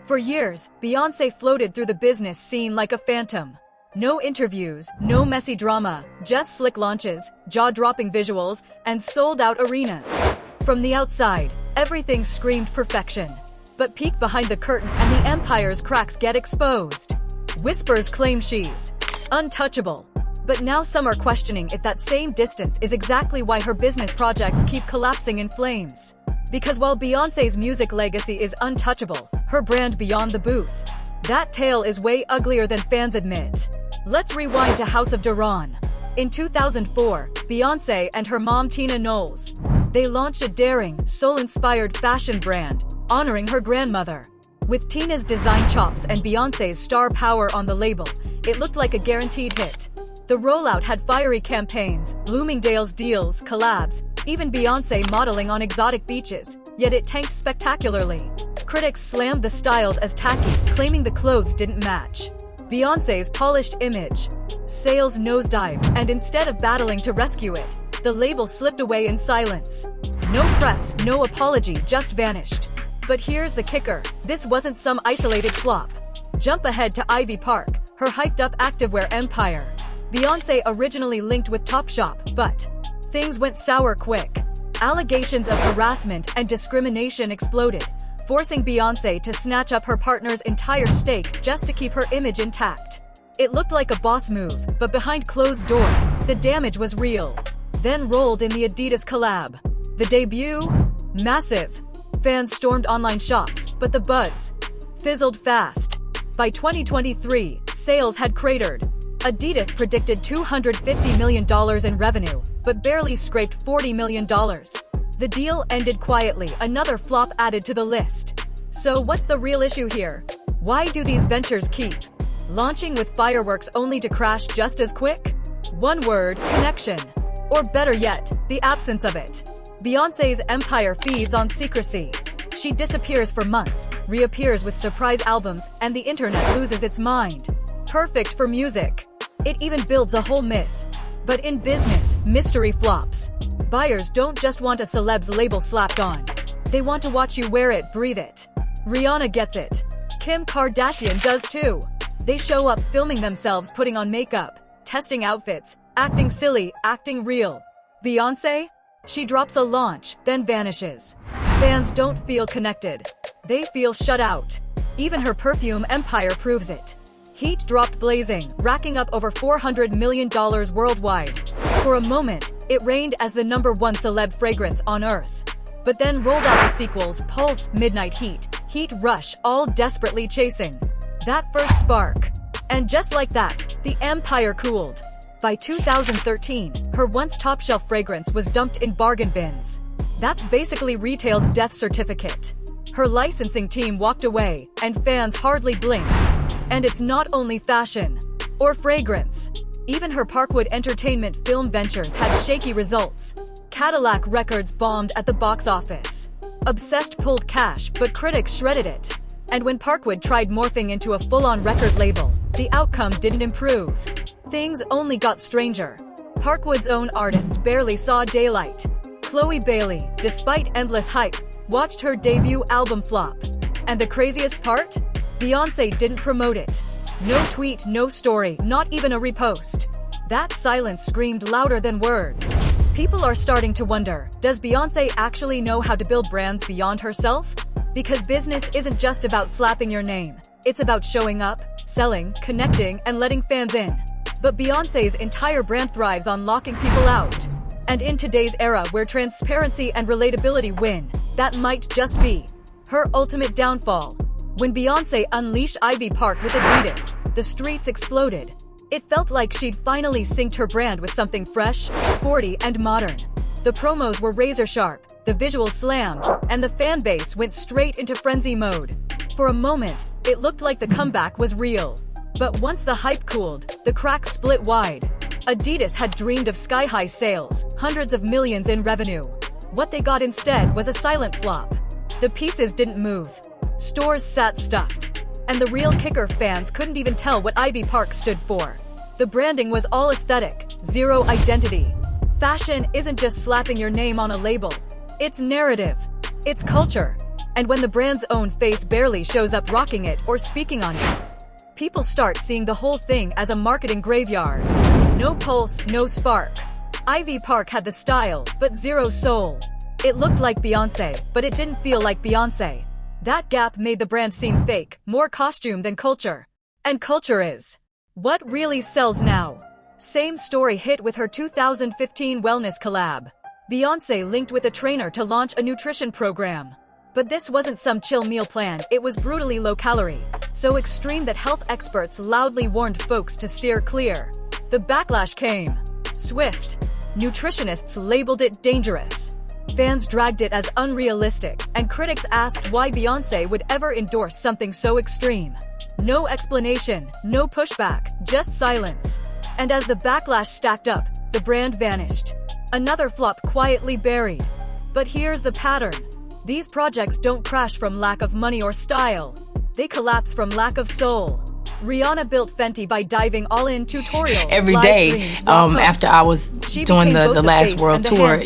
For years, Beyoncé floated through the business scene like a phantom. No interviews, no messy drama, just slick launches, jaw-dropping visuals, and sold-out arenas. From the outside, everything screamed perfection. But peek behind the curtain and the empire's cracks get exposed. Whispers claim she's untouchable. But now some are questioning if that same distance is exactly why her business projects keep collapsing in flames. Because while Beyoncé's music legacy is untouchable, her brand beyond the booth, that tale is way uglier than fans admit. Let's rewind to House of Duran. In 2004, Beyoncé and her mom Tina Knowles, they launched a daring, soul-inspired fashion brand, honoring her grandmother. With Tina's design chops and Beyoncé's star power on the label, it looked like a guaranteed hit. The rollout had fiery campaigns, Bloomingdale's deals, collabs, even Beyoncé modeling on exotic beaches, yet it tanked spectacularly. Critics slammed the styles as tacky, claiming the clothes didn't match Beyoncé's polished image. Sales nosedived, and instead of battling to rescue it, the label slipped away in silence. No press, no apology, just vanished. But here's the kicker, this wasn't some isolated flop. Jump ahead to Ivy Park, her hyped-up activewear empire. Beyoncé originally linked with Topshop, but things went sour quick. Allegations of harassment and discrimination exploded, forcing Beyoncé to snatch up her partner's entire stake just to keep her image intact. It looked like a boss move, but behind closed doors, the damage was real. Then rolled in the Adidas collab. The debut? Massive. Fans stormed online shops, but the buzz fizzled fast. By 2023, sales had cratered. Adidas predicted $250 million in revenue, but barely scraped $40 million. The deal ended quietly, another flop added to the list. So what's the real issue here? Why do these ventures keep launching with fireworks only to crash just as quick? One word, connection. Or better yet, the absence of it. Beyoncé's empire feeds on secrecy. She disappears for months, reappears with surprise albums, and the internet loses its mind. Perfect for music. It even builds a whole myth. But in business, mystery flops. Buyers don't just want a celeb's label slapped on. They want to watch you wear it, breathe it. Rihanna gets it. Kim Kardashian does too. They show up filming themselves putting on makeup, testing outfits, acting silly, acting real. Beyoncé? She drops a launch, then vanishes. Fans don't feel connected. They feel shut out. Even her perfume empire proves it. Heat dropped blazing, racking up over $400 million worldwide. For a moment, it reigned as the #1 celeb fragrance on Earth. But then rolled out the sequels Pulse, Midnight Heat, Heat Rush, all desperately chasing that first spark. And just like that, the empire cooled. By 2013, her once top-shelf fragrance was dumped in bargain bins. That's basically retail's death certificate. Her licensing team walked away, and fans hardly blinked. And it's not only fashion or fragrance. Even her Parkwood Entertainment film ventures had shaky results. Cadillac Records bombed at the box office. Obsessed pulled cash, but critics shredded it. And when Parkwood tried morphing into a full-on record label, the outcome didn't improve. Things only got stranger. Parkwood's own artists barely saw daylight. Chloe Bailey, despite endless hype, watched her debut album flop. And the craziest part? Beyoncé didn't promote it. No tweet, no story, not even a repost. That silence screamed louder than words. People are starting to wonder, does Beyoncé actually know how to build brands beyond herself? Because business isn't just about slapping your name. It's about showing up, selling, connecting, and letting fans in. But Beyoncé's entire brand thrives on locking people out. And in today's era where transparency and relatability win, that might just be her ultimate downfall. When Beyoncé unleashed Ivy Park with Adidas, the streets exploded. It felt like she'd finally synced her brand with something fresh, sporty, and modern. The promos were razor-sharp, the visuals slammed, and the fan base went straight into frenzy mode. For a moment, it looked like the comeback was real. But once the hype cooled, the cracks split wide. Adidas had dreamed of sky-high sales, hundreds of millions in revenue. What they got instead was a silent flop. The pieces didn't move. Stores sat stuffed. And the real kicker, fans couldn't even tell what Ivy Park stood for. The branding was all aesthetic, zero identity. Fashion isn't just slapping your name on a label. It's narrative. It's culture. And when the brand's own face barely shows up rocking it or speaking on it, people start seeing the whole thing as a marketing graveyard. No pulse, no spark. Ivy Park had the style, but zero soul. It looked like Beyoncé, but it didn't feel like Beyoncé. That gap made the brand seem fake, more costume than culture. And culture is what really sells now. Same story hit with her 2015 wellness collab. Beyoncé linked with a trainer to launch a nutrition program. But this wasn't some chill meal plan, it was brutally low-calorie, so extreme that health experts loudly warned folks to steer clear. The backlash came swift. Nutritionists labeled it dangerous. Fans dragged it as unrealistic, and critics asked why Beyoncé would ever endorse something so extreme. No explanation, no pushback, just silence. And as the backlash stacked up, the brand vanished. Another flop quietly buried. But here's the pattern. These projects don't crash from lack of money or style. They collapse from lack of soul. Rihanna built Fenty by diving all in tutorials every day. After I was doing the last world tour,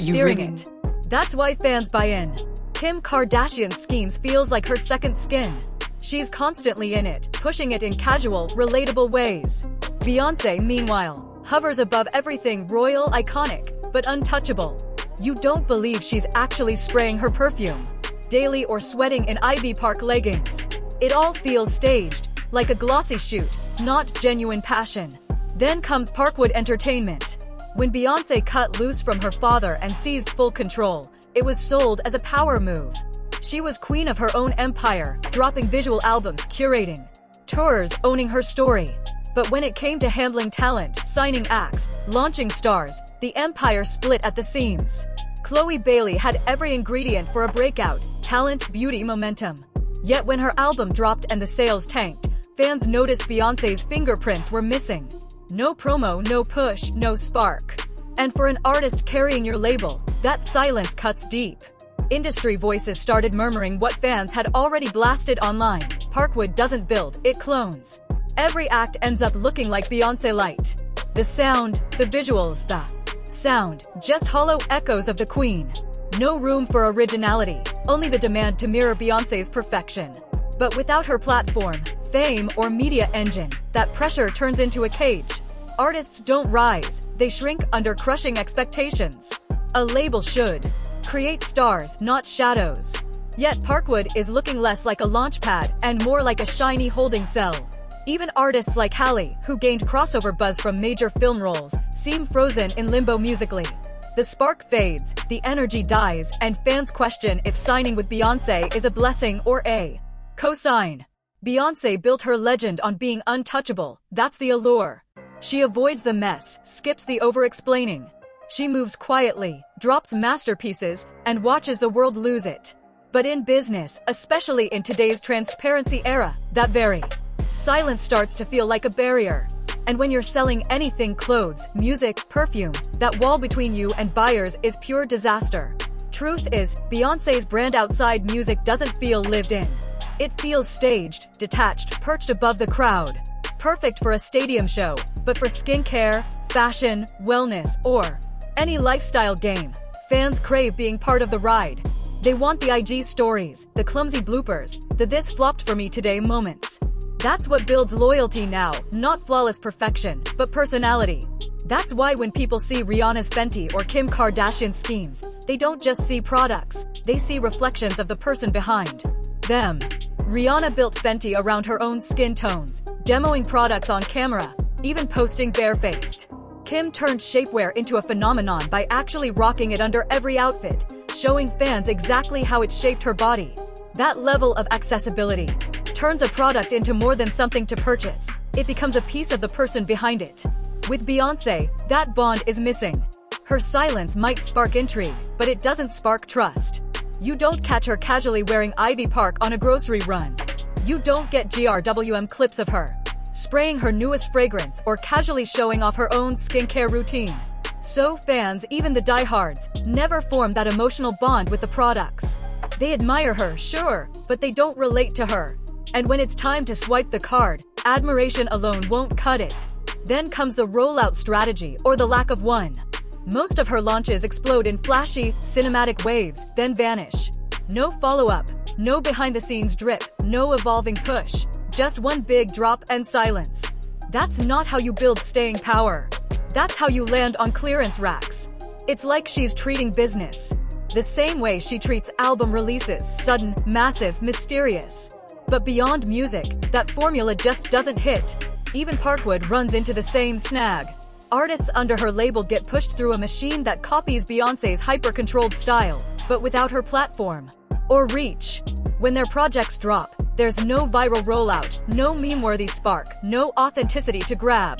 That's why fans buy in. Kim Kardashian's schemes feels like her second skin. She's constantly in it, pushing it in casual, relatable ways. Beyoncé, meanwhile, hovers above everything royal, iconic, but untouchable. You don't believe she's actually spraying her perfume daily or sweating in Ivy Park leggings. It all feels staged, like a glossy shoot, not genuine passion. Then comes Parkwood Entertainment. When Beyoncé cut loose from her father and seized full control, it was sold as a power move. She was queen of her own empire, dropping visual albums, curating tours, owning her story. But when it came to handling talent, signing acts, launching stars, the empire split at the seams. Chloe Bailey had every ingredient for a breakout: talent, beauty, momentum. Yet when her album dropped and the sales tanked, fans noticed Beyoncé's fingerprints were missing. No promo, no push, no spark. And for an artist carrying your label, that silence cuts deep. Industry voices started murmuring what fans had already blasted online. Parkwood doesn't build, it clones. Every act ends up looking like Beyoncé light. The sound, the visuals, the sound, just hollow echoes of the queen. No room for originality, only the demand to mirror Beyoncé's perfection. But without her platform, fame, or media engine, that pressure turns into a cage. Artists don't rise, they shrink under crushing expectations. A label should create stars, not shadows. Yet Parkwood is looking less like a launchpad and more like a shiny holding cell. Even artists like Halle, who gained crossover buzz from major film roles, seem frozen in limbo musically. The spark fades, the energy dies, and fans question if signing with Beyoncé is a blessing or a cosign. Beyoncé built her legend on being untouchable, that's the allure. She avoids the mess, skips the over-explaining. She moves quietly, drops masterpieces, and watches the world lose it. But in business, especially in today's transparency era, that very silence starts to feel like a barrier. And when you're selling anything, clothes, music, perfume, that wall between you and buyers is pure disaster. Truth is, Beyoncé's brand outside music doesn't feel lived in. It feels staged, detached, perched above the crowd. Perfect for a stadium show, but for skincare, fashion, wellness, or any lifestyle game, fans crave being part of the ride. They want the IG stories, the clumsy bloopers, the "this flopped for me today" moments. That's what builds loyalty now, not flawless perfection, but personality. That's why when people see Rihanna's Fenty or Kim Kardashian's schemes, they don't just see products, they see reflections of the person behind them. Rihanna built Fenty around her own skin tones, demoing products on camera, even posting barefaced. Kim turned shapewear into a phenomenon by actually rocking it under every outfit, showing fans exactly how it shaped her body. That level of accessibility turns a product into more than something to purchase. It becomes a piece of the person behind it. With Beyoncé, that bond is missing. Her silence might spark intrigue, but it doesn't spark trust. You don't catch her casually wearing Ivy Park on a grocery run. You don't get GRWM clips of her spraying her newest fragrance or casually showing off her own skincare routine. So fans, even the diehards, never form that emotional bond with the products. They admire her, sure, but they don't relate to her. And when it's time to swipe the card, admiration alone won't cut it. Then comes the rollout strategy, or the lack of one. Most of her launches explode in flashy, cinematic waves, then vanish. No follow-up, no behind-the-scenes drip, no evolving push, just one big drop and silence. That's not how you build staying power. That's how you land on clearance racks. It's like she's treating business the same way she treats album releases, sudden, massive, mysterious. But beyond music, that formula just doesn't hit. Even Parkwood runs into the same snag. Artists under her label get pushed through a machine that copies Beyoncé's hyper-controlled style, but without her platform or reach. When their projects drop, there's no viral rollout, no meme-worthy spark, no authenticity to grab.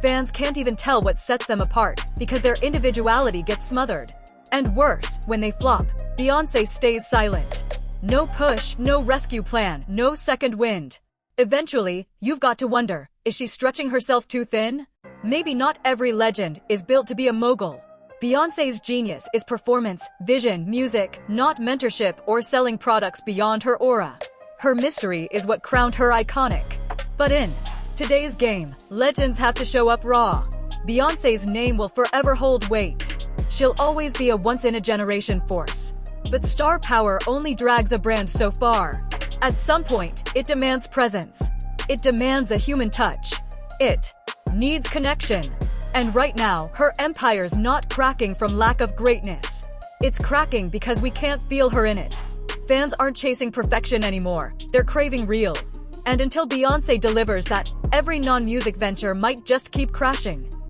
Fans can't even tell what sets them apart because their individuality gets smothered. And worse, when they flop, Beyoncé stays silent. No push, no rescue plan, no second wind. Eventually, you've got to wonder, is she stretching herself too thin? Maybe not every legend is built to be a mogul. Beyoncé's genius is performance, vision, music, not mentorship or selling products beyond her aura. Her mystery is what crowned her iconic. But in today's game, legends have to show up raw. Beyoncé's name will forever hold weight. She'll always be a once-in-a-generation force. But star power only drags a brand so far. At some point, it demands presence. It demands a human touch. It needs connection. And right now, her empire's not cracking from lack of greatness. It's cracking because we can't feel her in it. Fans aren't chasing perfection anymore. They're craving real. And until Beyoncé delivers that, every non-music venture might just keep crashing.